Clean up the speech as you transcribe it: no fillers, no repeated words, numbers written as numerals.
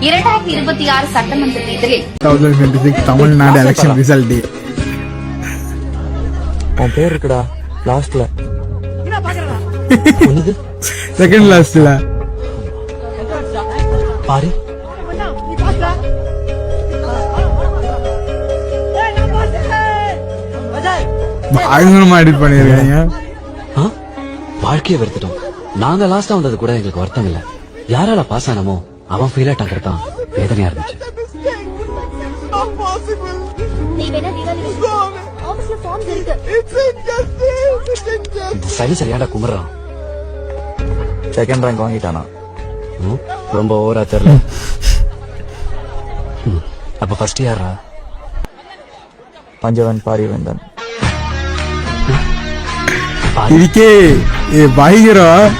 2026 சட்டமன்ற தேர்தலில் 2026 Tamil Nadu election result. உன் பேர் இருக்குடா லாஸ்ட்ல. செகண்ட் லாஸ்ட்ல பாரு. பயங்கரமா எடிட் பண்ணிருக்காங்க. வாழ்க்கையை வெறுத்துட்டோம். நாங்க லாஸ்டா வந்தது கூட எங்களுக்கு வருத்தம் இல்ல. யாரால பாஸ் ஆனமோ அவன் ஃபீல் ஆட்டாங்கிறது தான் வேதனையா இருந்துச்சு. சரியாடா குமர்றான். செகண்ட் ரேங்க் வாங்கிட்டானா? ரொம்ப ஓவரா தெரியல. அப்ப ஃபர்ஸ்ட் யாரா? பஞ்சவன் பாரிவேந்தன். இதுக்கே பயங்கரம்.